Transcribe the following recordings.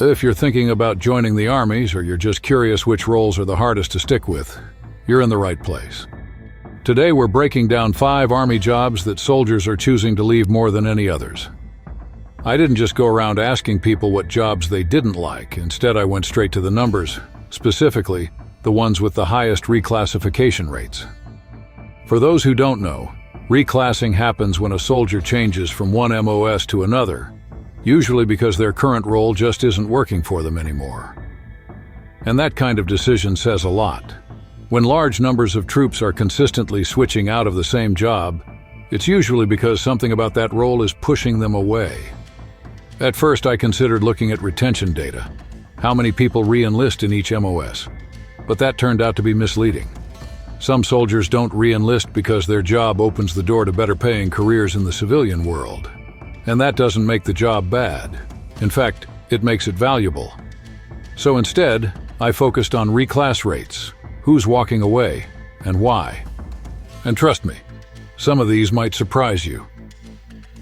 If you're thinking about joining the armies or you're just curious which roles are the hardest to stick with, you're in the right place. Today we're breaking down 5 Army jobs that soldiers are choosing to leave more than any others. I didn't just go around asking people what jobs they didn't like. Instead, I went straight to the numbers, specifically the ones with the highest reclassification rates. For those who don't know, reclassing happens when a soldier changes from one MOS to another, usually because their current role just isn't working for them anymore. And that kind of decision says a lot. When large numbers of troops are consistently switching out of the same job, it's usually because something about that role is pushing them away. At first, I considered looking at retention data, how many people re-enlist in each MOS, but that turned out to be misleading. Some soldiers don't re-enlist because their job opens the door to better paying careers in the civilian world. And that doesn't make the job bad. In fact, it makes it valuable. So instead, I focused on reclass rates, who's walking away, and why. And trust me, some of these might surprise you.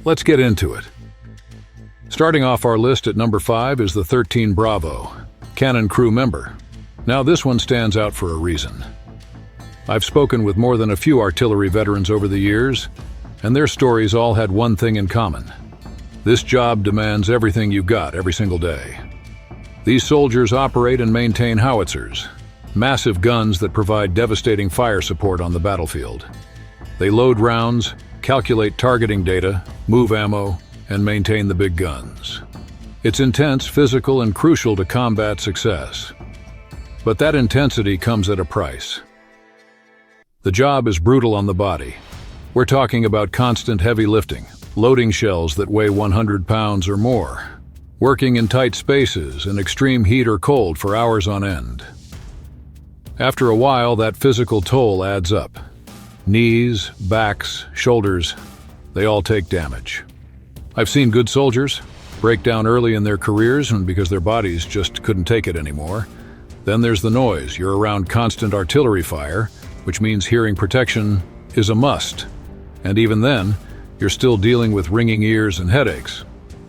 Let's get into it. Starting off our list at number 5 is the 13 Bravo, cannon crew member. Now this one stands out for a reason. I've spoken with more than a few artillery veterans over the years, and their stories all had one thing in common. This job demands everything you've got every single day. These soldiers operate and maintain howitzers, massive guns that provide devastating fire support on the battlefield. They load rounds, calculate targeting data, move ammo, and maintain the big guns. It's intense, physical, and crucial to combat success. But that intensity comes at a price. The job is brutal on the body. We're talking about constant heavy lifting, loading shells that weigh 100 pounds or more, working in tight spaces in extreme heat or cold for hours on end. After a while, that physical toll adds up. Knees, backs, shoulders, they all take damage. I've seen good soldiers break down early in their careers and because their bodies just couldn't take it anymore. Then there's the noise. You're around constant artillery fire, which means hearing protection is a must. And even then, you're still dealing with ringing ears and headaches.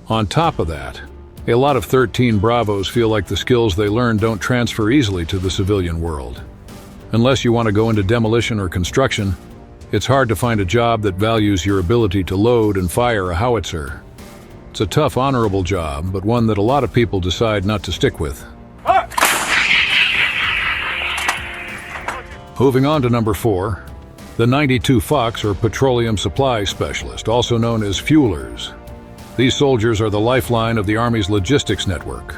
On top of that, a lot of 13 Bravos feel like the skills they learn don't transfer easily to the civilian world. Unless you want to go into demolition or construction, it's hard to find a job that values your ability to load and fire a howitzer. It's a tough, honorable job, but one that a lot of people decide not to stick with. Moving on to number 4, the 92 Fox, or Petroleum Supply Specialist, also known as fuelers. These soldiers are the lifeline of the Army's logistics network.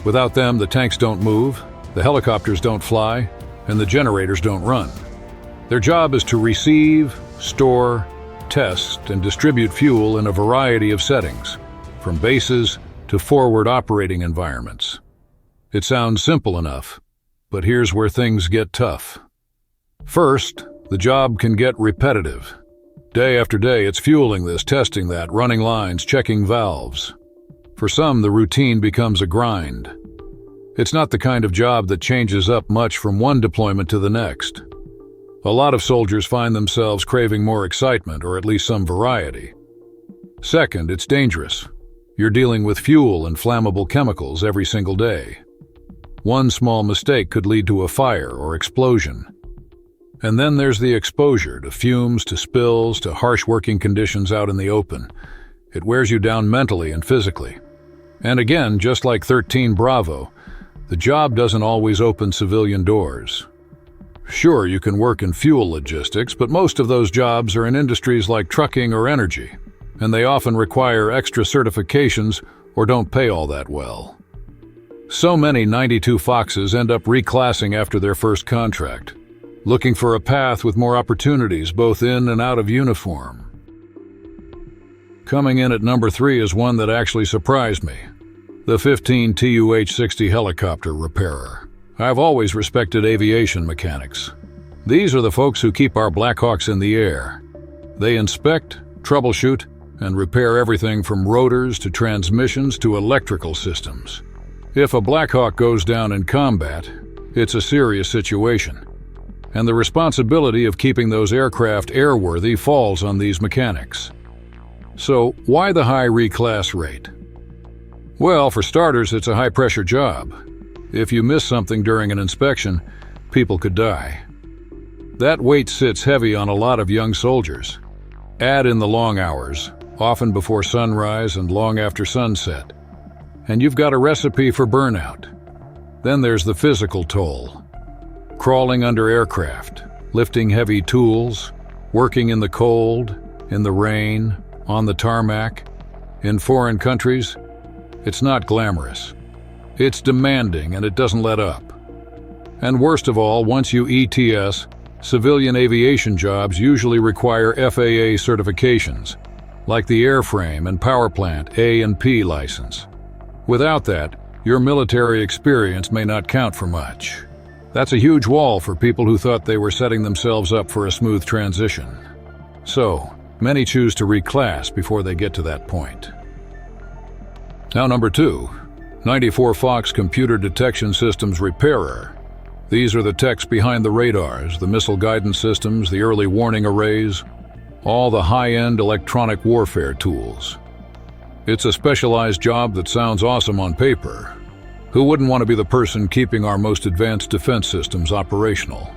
Without them, the tanks don't move, the helicopters don't fly, and the generators don't run. Their job is to receive, store, test, and distribute fuel in a variety of settings, from bases to forward operating environments. It sounds simple enough, but here's where things get tough. First, the job can get repetitive. Day after day, it's fueling this, testing that, running lines, checking valves. For some, the routine becomes a grind. It's not the kind of job that changes up much from one deployment to the next. A lot of soldiers find themselves craving more excitement, or at least some variety. Second, it's dangerous. You're dealing with fuel and flammable chemicals every single day. One small mistake could lead to a fire or explosion. And then there's the exposure to fumes, to spills, to harsh working conditions out in the open. It wears you down mentally and physically. And again, just like 13 Bravo, the job doesn't always open civilian doors. Sure, you can work in fuel logistics, but most of those jobs are in industries like trucking or energy, and they often require extra certifications or don't pay all that well. So many 92 Foxes end up reclassing after their first contract, looking for a path with more opportunities both in and out of uniform. Coming in at number 3 is one that actually surprised me, the 15 TUH-60 helicopter repairer. I've always respected aviation mechanics. These are the folks who keep our Black Hawks in the air. They inspect, troubleshoot, and repair everything from rotors to transmissions to electrical systems. If a Black Hawk goes down in combat, it's a serious situation. And the responsibility of keeping those aircraft airworthy falls on these mechanics. So, why the high reclass rate? Well, for starters, it's a high-pressure job. If you miss something during an inspection, people could die. That weight sits heavy on a lot of young soldiers. Add in the long hours, often before sunrise and long after sunset, and you've got a recipe for burnout. Then there's the physical toll. Crawling under aircraft, lifting heavy tools, working in the cold, in the rain, on the tarmac, in foreign countries. It's not glamorous. It's demanding, and it doesn't let up. And worst of all, once you ETS, civilian aviation jobs usually require FAA certifications, like the airframe and power plant A&P license. Without that, your military experience may not count for much. That's a huge wall for people who thought they were setting themselves up for a smooth transition. So, many choose to reclass before they get to that point. Now number 2, 94 Fox Computer Detection Systems Repairer. These are the techs behind the radars, the missile guidance systems, the early warning arrays, all the high-end electronic warfare tools. It's a specialized job that sounds awesome on paper. Who wouldn't want to be the person keeping our most advanced defense systems operational?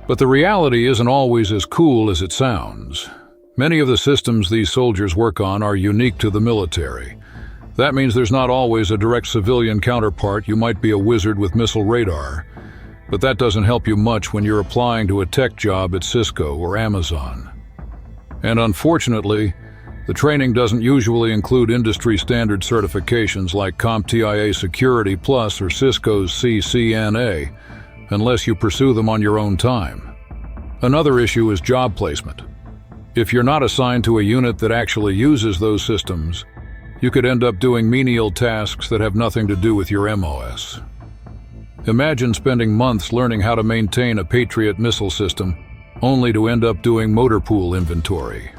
But the reality isn't always as cool as it sounds. Many of the systems these soldiers work on are unique to the military. That means there's not always a direct civilian counterpart. You might be a wizard with missile radar, but that doesn't help you much when you're applying to a tech job at Cisco or Amazon. And unfortunately, the training doesn't usually include industry-standard certifications like CompTIA Security Plus or Cisco's CCNA, unless you pursue them on your own time. Another issue is job placement. If you're not assigned to a unit that actually uses those systems, you could end up doing menial tasks that have nothing to do with your MOS. Imagine spending months learning how to maintain a Patriot missile system, only to end up doing motor pool inventory.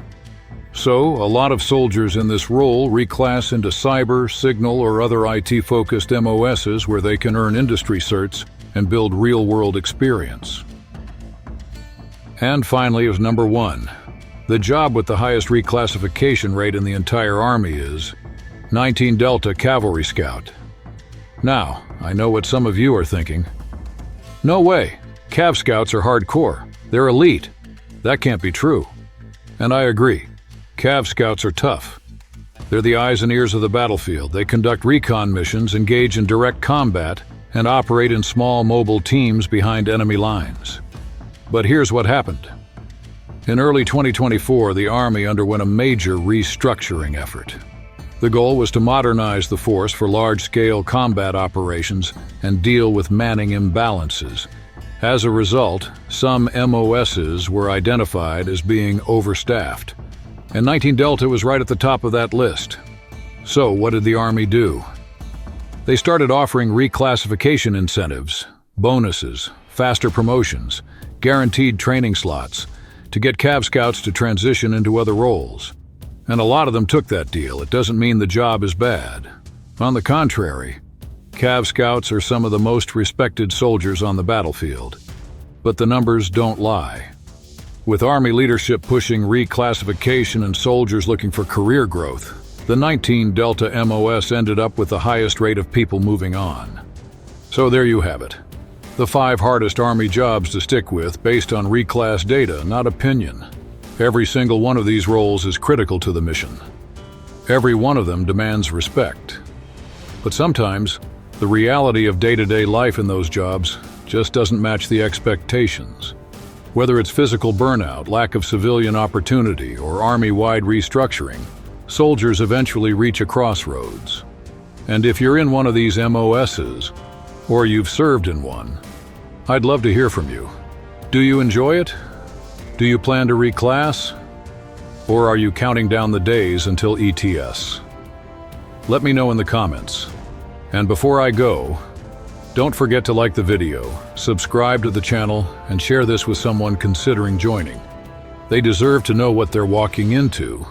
So, a lot of soldiers in this role reclass into cyber, signal, or other IT-focused MOSs where they can earn industry certs and build real-world experience. And finally is number 1. The job with the highest reclassification rate in the entire Army is 19 Delta Cavalry Scout. Now, I know what some of you are thinking. No way, Cav Scouts are hardcore. They're elite. That can't be true. And I agree. Cav Scouts are tough. They're the eyes and ears of the battlefield. They conduct recon missions, engage in direct combat, and operate in small mobile teams behind enemy lines. But here's what happened. In early 2024, the Army underwent a major restructuring effort. The goal was to modernize the force for large-scale combat operations and deal with manning imbalances. As a result, some MOSs were identified as being overstaffed, and 19 Delta was right at the top of that list. So what did the Army do? They started offering reclassification incentives, bonuses, faster promotions, guaranteed training slots, to get Cav Scouts to transition into other roles. And a lot of them took that deal. It doesn't mean the job is bad. On the contrary, Cav Scouts are some of the most respected soldiers on the battlefield. But the numbers don't lie. With Army leadership pushing reclassification and soldiers looking for career growth, the 19 Delta MOS ended up with the highest rate of people moving on. So there you have it. The 5 hardest Army jobs to stick with based on reclass data, not opinion. Every single one of these roles is critical to the mission. Every one of them demands respect. But sometimes, the reality of day-to-day life in those jobs just doesn't match the expectations. Whether it's physical burnout, lack of civilian opportunity, or Army-wide restructuring, soldiers eventually reach a crossroads. And if you're in one of these MOSs, or you've served in one, I'd love to hear from you. Do you enjoy it? Do you plan to reclass? Or are you counting down the days until ETS? Let me know in the comments. And before I go, don't forget to like the video, subscribe to the channel, and share this with someone considering joining. They deserve to know what they're walking into.